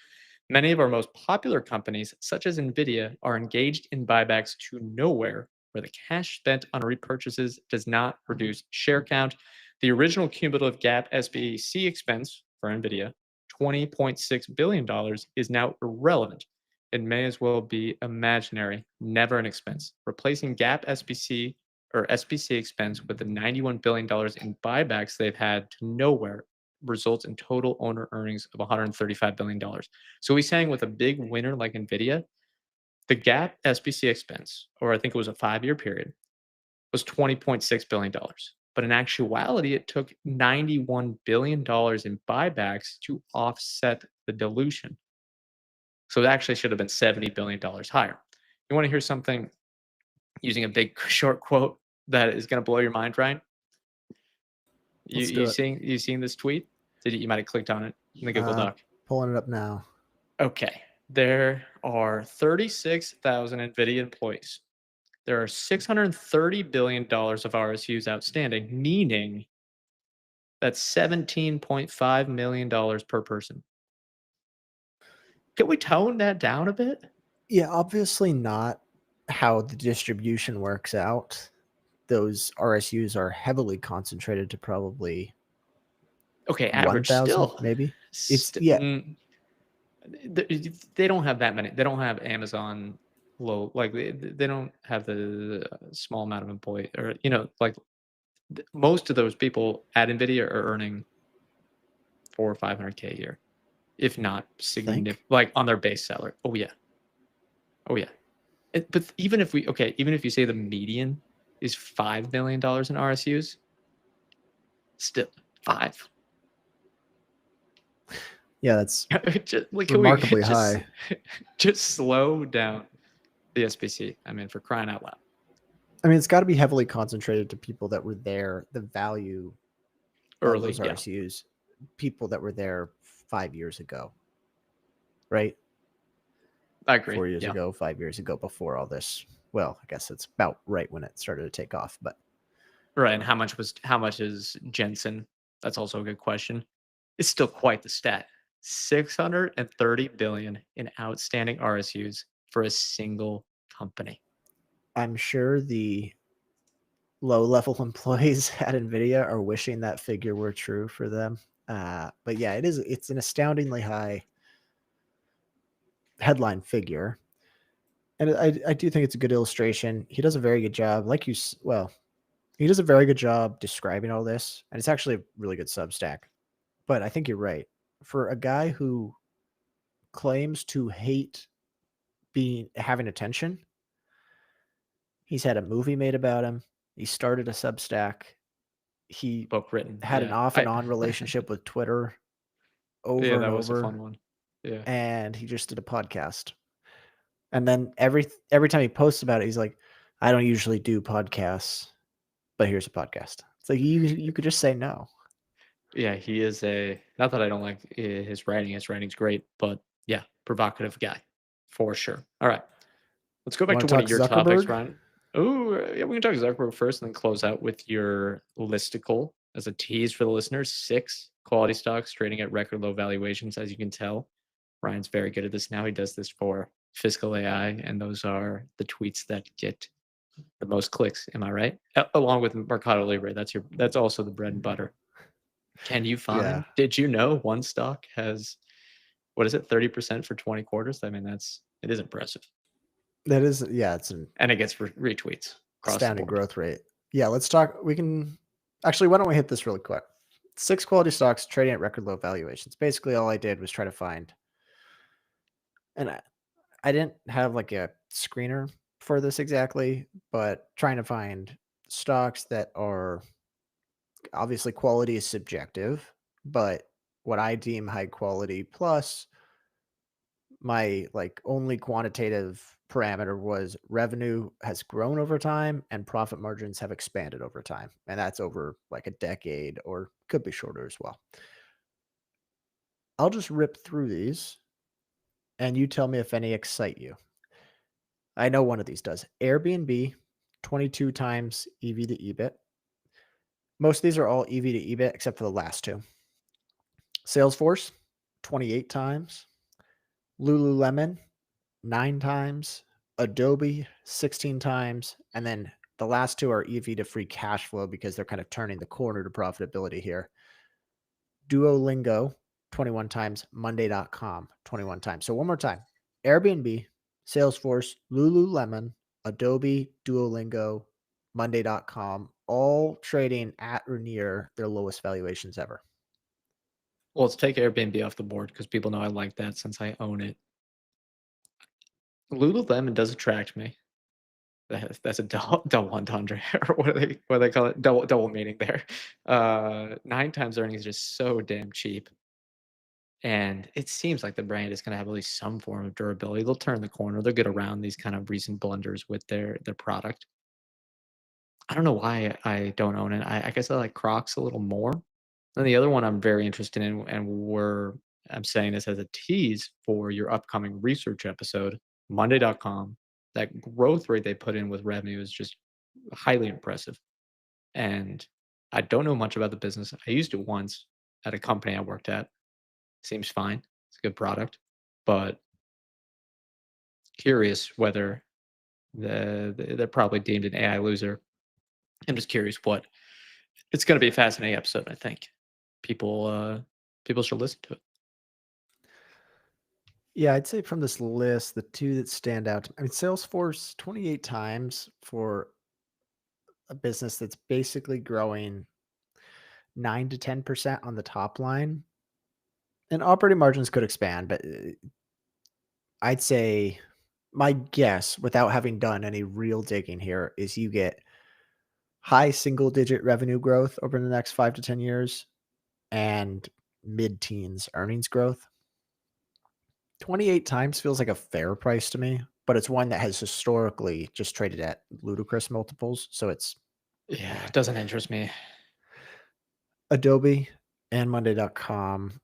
Many of our most popular companies, such as Nvidia, are engaged in buybacks to nowhere where the cash spent on repurchases does not reduce share count. The original cumulative GAAP SBC expense for Nvidia, $20.6 billion, is now irrelevant. It may as well be imaginary, never an expense. Replacing GAAP SBC or SBC expense with the $91 billion in buybacks they've had to nowhere results in total owner earnings of $135 billion. So he's saying with a big winner like NVIDIA, the GAAP SBC expense, or I think it was a 5-year period, was $20.6 billion. But in actuality, it took $91 billion in buybacks to offset the dilution. So it actually should have been $70 billion higher. You want to hear something using a big short quote that is going to blow your mind, Ryan? You Let's do you it. seeing you seen this tweet? You might have clicked on it in the Google Doc. Pulling it up now. Okay. There are 36,000 NVIDIA employees. There are $630 billion of RSUs outstanding, meaning that's $17.5 million per person. Can we tone that down a bit? Yeah, obviously not how the distribution works out. Those RSUs are heavily concentrated to probably Okay, average 1,000, still. maybe. It's They don't have that many. They don't have Amazon low, like they don't have the small amount of employee, or like most of those people at NVIDIA are earning 400 or 500K a year, if not significant, think. like on their base salary. Oh yeah, oh yeah. But even if you say the median is $5 million in RSUs, still 5. Yeah, that's Can we remarkably high. just slow down the SBC? I mean, for crying out loud. I mean, it's got to be heavily concentrated to people that were there. The value of Early, those yeah. RSUs, people that were there 5 years ago, right? I agree. 4 years Yeah. ago, 5 years ago, before all this. Well, I guess it's about right when it started to take off. But Right. And how much is Jensen? That's also a good question. It's still quite the stat. 630 billion in outstanding RSUs for a single company. I'm sure the low-level employees at NVIDIA are wishing that figure were true for them. But yeah, it's an astoundingly high headline figure. And I do think it's a good illustration. He does a very good job. He does a very good job describing all this. And it's actually a really good Substack. But I think you're right. For a guy who claims to hate having attention, he's had a movie made about him. He started a Substack. He Book written. had an Yeah. off and on relationship with Twitter over Yeah, and that was a over. fun one. Yeah. And he just did a podcast. And then every time he posts about it, he's like, I don't usually do podcasts, but here's a podcast. It's like you could just say no. Yeah, he is not that I don't like his writing. His writing's great, but yeah, provocative guy for sure. All right. Let's go back Want to to one talk of your topics, Zuckerberg? Ryan. Oh, yeah, we can talk Zuckerberg first and then close out with your listicle as a tease for the listeners. 6 quality stocks trading at record low valuations. As you can tell, Ryan's very good at this now. He does this for Fiscal AI, and those are the tweets that get the most clicks. Am I right? Along with Mercado Libre. That's also the bread and butter. Can you find? Yeah. Did you know one stock has, what is it, 30% for 20 quarters? I mean, it is impressive. That is, yeah, it's an And it gets retweets across the astounding board. growth rate. Yeah, let's talk. Why don't we hit this really quick? 6 quality stocks trading at record low valuations. Basically, all I did was try to find, and I didn't have like a screener for this exactly, but trying to find stocks that are obviously quality is subjective, but what I deem high quality plus my like only quantitative parameter was revenue has grown over time and profit margins have expanded over time. And that's over like a decade or could be shorter as well. I'll just rip through these and you tell me if any excite you. I know one of these does. Airbnb, 22 times EV to EBIT. Most of these are all EV to EBIT except for the last two. Salesforce, 28 times. Lululemon, 9 times. Adobe, 16 times. And then the last two are EV to free cash flow because they're kind of turning the corner to profitability here. Duolingo, 21 times. Monday.com, 21 times. So one more time. Airbnb, Salesforce, Lululemon, Adobe, Duolingo, Monday.com, all trading at or near their lowest valuations ever. Well, let's take Airbnb off the board because people know I like that since I own it. Lululemon does attract me. That's a double entendre, or what do they call it? Double meaning there. 9 times earnings is just so damn cheap, and it seems like the brand is gonna have at least some form of durability. They'll turn the corner. They'll get around these kind of recent blunders with their product. I don't know why I don't own it. I guess I like Crocs a little more. And the other one I'm very interested in, and I'm saying this as a tease for your upcoming research episode, Monday.com. That growth rate they put in with revenue is just highly impressive. And I don't know much about the business. I used it once at a company I worked at. Seems fine. It's a good product, but curious whether they're probably deemed an AI loser. I'm just curious what it's going to be a fascinating episode. I think people people should listen to it. Yeah, I'd say from this list, the two that stand out, I mean, Salesforce 28 times for a business that's basically growing 9 to 10% on the top line. And operating margins could expand, but I'd say my guess, without having done any real digging here, is you get high single digit revenue growth over the next 5 to 10 years and mid-teens earnings growth. 28 times feels like a fair price to me, but it's one that has historically just traded at ludicrous multiples, so it's Yeah, eh. it doesn't interest me. Adobe and Monday.com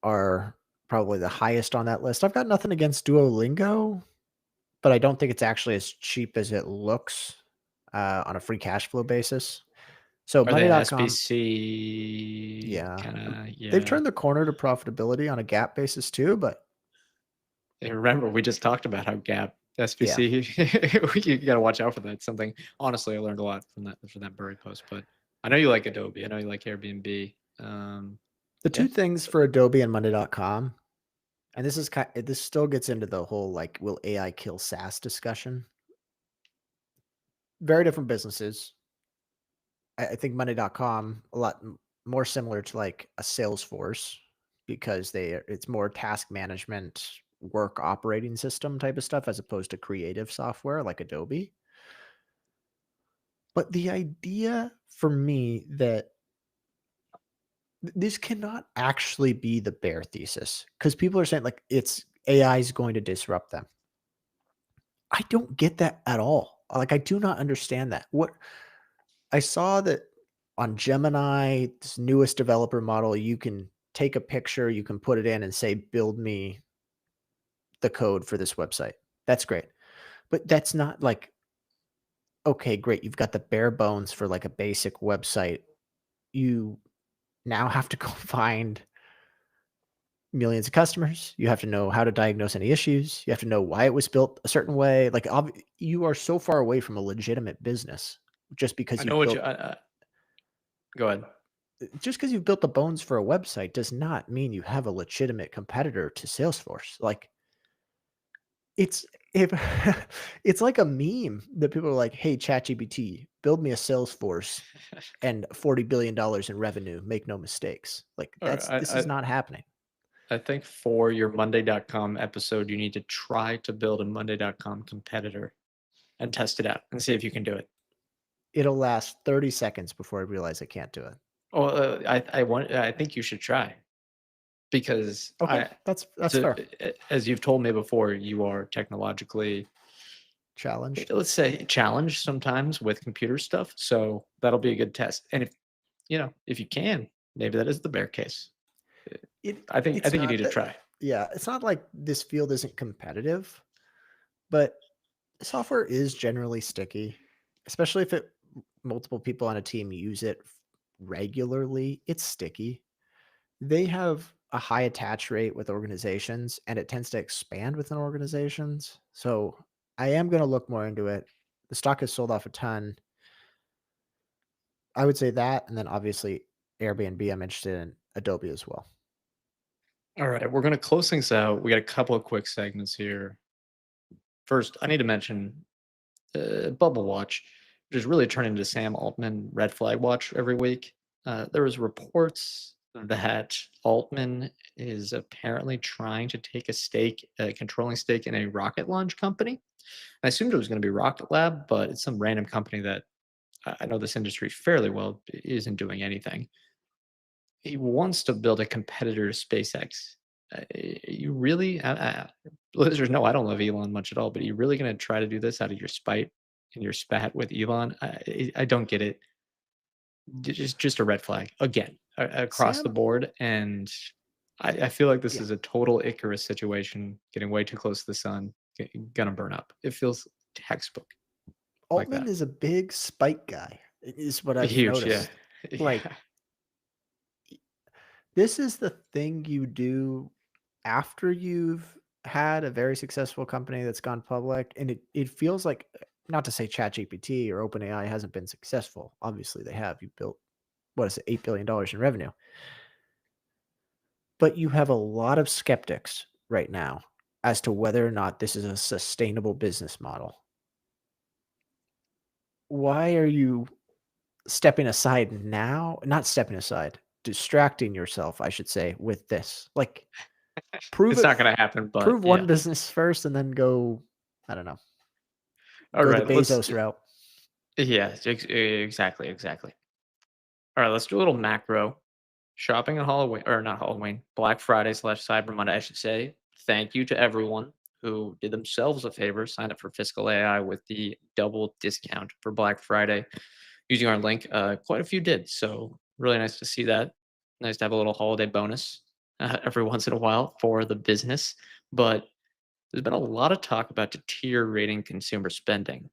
are probably the highest on that list. I've got nothing against Duolingo, but I don't think it's actually as cheap as it looks, on a free cash flow basis. So Are they an Monday.com, SBC yeah, kinda? they've Yeah. turned the corner to profitability on a GAAP basis too, but And remember, we just talked about how Gap yeah. SBC, you gotta watch out for that. Something honestly, I learned a lot from that Burry post, but I know you like Adobe. I know you like Airbnb. The Yeah. 2 things for Adobe and Monday.com, and this still gets into the whole, like, will AI kill SaaS discussion. Very different businesses. I think Monday.com a lot more similar to like a Salesforce because it's more task management, work operating system type of stuff as opposed to creative software like Adobe. But the idea for me that this cannot actually be the bear thesis because people are saying like it's AI is going to disrupt them. I don't get that at all. Like I do not understand that. What I saw that on Gemini, this newest developer model, you can take a picture, you can put it in and say, build me the code for this website. That's great. But that's not like, okay, great. You've got the bare bones for like a basic website. You now have to go find millions of customers. You have to know how to diagnose any issues. You have to know why it was built a certain way. Like, you are so far away from a legitimate business just I because know you've what you built go ahead. just because you've built the bones for a website does not mean you have a legitimate competitor to Salesforce. Like it's if it's like a meme that people are like, "Hey, ChatGPT, build me a Salesforce and $40 billion in revenue. Make no mistakes." Like Alright, this is not happening. I think for your Monday.com episode, you need to try to build a Monday.com competitor and test it out and see if you can do it. It'll last 30 seconds before I realize I can't do it. Well, I think you should try because Okay, that's to fair. as you've told me before, you are technologically, Challenged. let's say, challenged sometimes with computer stuff. So that'll be a good test. And if you can, maybe that is the bear case. I It's think you need not to that try. yeah, it's not like this field isn't competitive, but software is generally sticky, especially if multiple people on a team use it regularly. It's sticky. They have a high attach rate with organizations, and it tends to expand within organizations. So I am going to look more into it. The stock has sold off a ton. I would say that, and then obviously Airbnb. I'm interested in Adobe as well. All right, we're gonna close things out. We got a couple of quick segments here. First, I need to mention Bubble Watch, which is really turning into Sam Altman Red Flag Watch every week. There was reports that Altman is apparently trying to take a controlling stake in a rocket launch company. I assumed it was going to be Rocket Lab, but it's some random company that I know this industry fairly well, isn't doing anything. He wants to build a competitor to SpaceX. You really, listeners know I don't love Elon much at all, but are you really going to try to do this out of your spite and your spat with Elon? I don't get it. Just a red flag again across the Sam board, and I feel like this Yeah. is a total Icarus situation, getting way too close to the sun, gonna burn up. It feels textbook like Altman that. is a big spike guy, is what I've Huge, yeah, noticed. Like, yeah. this is the thing you do after you've had a very successful company that's gone public, and it feels like, not to say ChatGPT or OpenAI hasn't been successful. Obviously, they have. You built, what is it, $8 billion in revenue. But you have a lot of skeptics right now as to whether or not this is a sustainable business model. Why are you stepping aside now? Not stepping aside, distracting yourself, I should say, with this. Like, prove It's it, not gonna happen, but prove one yeah. business first, and then go. I don't know. All Go the right, let's. Bezos route. Yeah, exactly, exactly. All right, let's do a little macro shopping on Halloween, or not Halloween, Black Friday slash Cyber Monday, I should say. Thank you to everyone who did themselves a favor, signed up for Fiscal AI with the double discount for Black Friday using our link. Quite a few did, so really nice to see that. Nice to have a little holiday bonus every once in a while for the business. But there's been a lot of talk about deteriorating consumer spending.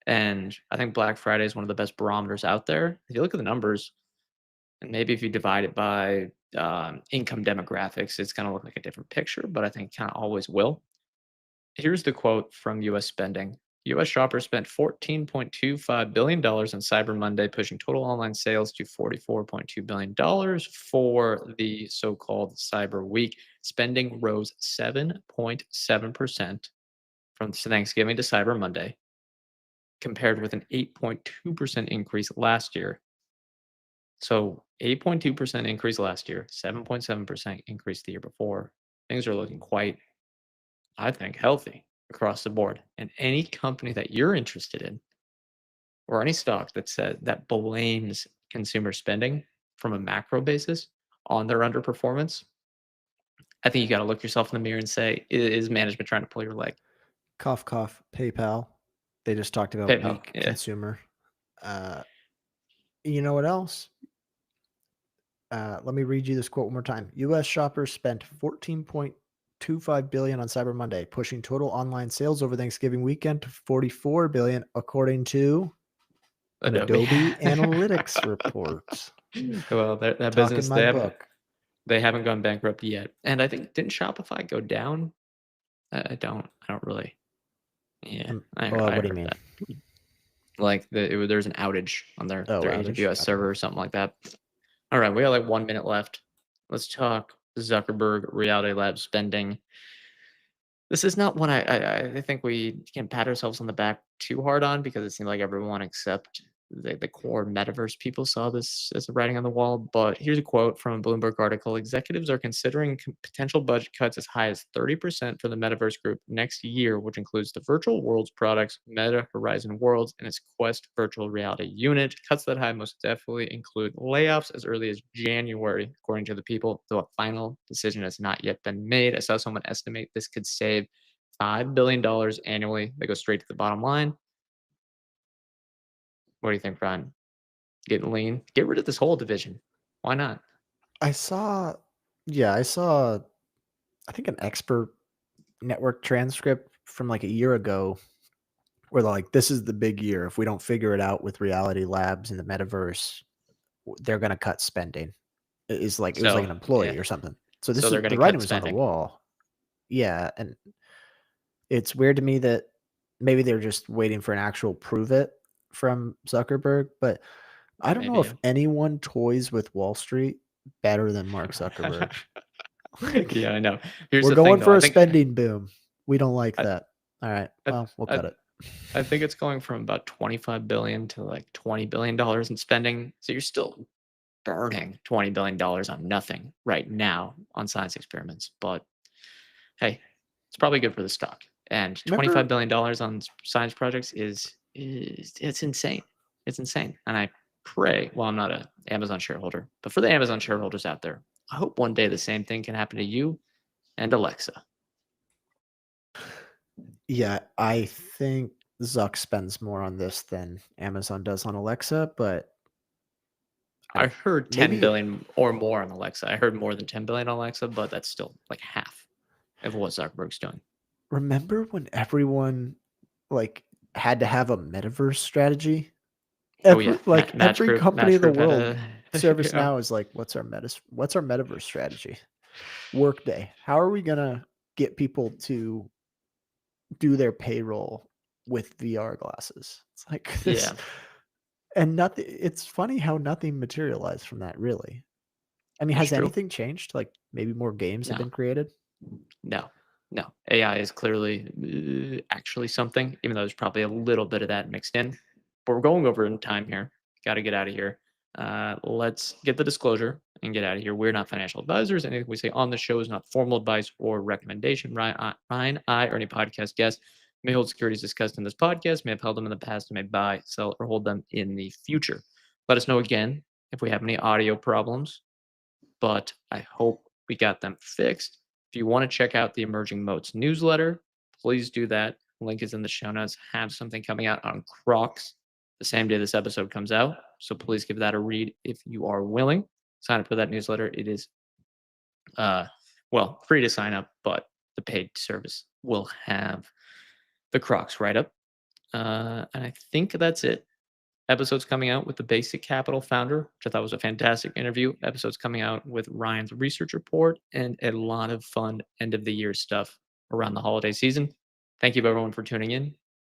And I think Black Friday is one of the best barometers out there. If you look at the numbers, and maybe if you divide it by income demographics, it's going to look like a different picture, but I think it kind of always will. Here's the quote from US spending. US shoppers spent $14.25 billion dollars on Cyber Monday, pushing total online sales to $44.2 billion dollars for the so called Cyber Week. Spending rose 7.7% from Thanksgiving to Cyber Monday, compared with an 8.2% increase last year. So 8.2% increase last year, 7.7% increase the year before. Things are looking quite, I think, healthy across the board. And any company that you're interested in, or any stock that says that blames consumer spending from a macro basis on their underperformance, I think you got to look yourself in the mirror and say, is management trying to pull your leg? Cough, cough. PayPal. They just talked about PayPal, weak yeah. consumer. Uh, you know what else? Let me read you this quote one more time. U.S. shoppers spent 14.25 billion on Cyber Monday, pushing total online sales over Thanksgiving weekend to 44 billion, according to an Adobe. Adobe Analytics report. Well, that Talking business, my book. they haven't gone bankrupt yet. And I think, didn't Shopify go down? I don't really. Yeah, I What do you heard mean? that. Like there's an outage on Oh, their outage. AWS I don't know. server or something like that. All right, we got like 1 minute left. Let's talk Zuckerberg Reality Labs spending. This is not one I think we can pat ourselves on the back too hard on, because it seemed like everyone except the core metaverse people saw this as a writing on the wall. But here's a quote from a Bloomberg article. Executives are considering potential budget cuts as high as 30% for the metaverse group next year, which includes the virtual worlds products, Meta Horizon Worlds, and its Quest virtual reality unit. Cuts that high most definitely include layoffs as early as January, according to the people, though a final decision has not yet been made. I saw someone estimate this could save $5 billion annually that goes straight to the bottom line. What do you think, Brian? Getting lean? Get rid of this whole division. Why not? I saw, yeah, I saw, I think an expert network transcript from like a year ago where they're like, this is the big year. If we don't figure it out with Reality Labs and the metaverse, they're going to cut spending. Is like, it was like So an yeah, employee or something. So so this they're is, going the to writing cut was on the spending. wall. Yeah. And it's weird to me that maybe they're just waiting for an actual prove it from Zuckerberg, but I don't know Maybe. if anyone toys with Wall Street better than Mark Zuckerberg. Like, Yeah, I know. Here's we're the thing, going though. for a spending boom. We don't like I, that. All right. I, Well, we'll I, cut it. I think it's going from about 25 billion to like $20 billion in spending. So you're still burning $20 billion on nothing right now on science experiments. But hey, it's probably good for the stock. And $25 Remember billion on science projects is it's insane. It's insane. And I pray, well, I'm not a Amazon shareholder, but for the Amazon shareholders out there, I hope one day the same thing can happen to you and Alexa. Yeah, I think Zuck spends more on this than Amazon does on Alexa, but I I don't heard 10 maybe billion or more on Alexa. I heard more than 10 billion on Alexa, but that's still like half of what Zuckerberg's doing. remember when everyone, like, had to have a metaverse strategy? Oh yeah, Match Every Group, company Match in the Group had world, a yeah, ServiceNow is like, what's our metaverse strategy?" Workday, how are we gonna get people to do their payroll with VR glasses? It's like this, yeah, and nothing it's funny how nothing materialized from that, really. I mean, that's has true. anything changed? Like, maybe more games have No, been created? no, no. AI is clearly actually something, even though there's probably a little bit of that mixed in. But we're going over in time here. Got to get out of here. Let's get the disclosure and get out of here. We're not financial advisors. Anything we say on the show is not formal advice or recommendation. Ryan, I, or any podcast guest may hold securities discussed in this podcast, may have held them in the past, and may buy, sell, or hold them in the future. Let us know again if we have any audio problems, but I hope we got them fixed. If you want to check out the Emerging Moats newsletter, please do that. Link is in the show notes. Have something coming out on Crocs the same day this episode comes out. So please give that a read if you are willing. Sign up for that newsletter. It is free to sign up, but the paid service will have the Crocs write up. And I think that's it. Episodes coming out with the Basic Capital founder, which I thought was a fantastic interview. Episodes coming out with Ryan's research report, and a lot of fun end of the year stuff around the holiday season. Thank you everyone for tuning in.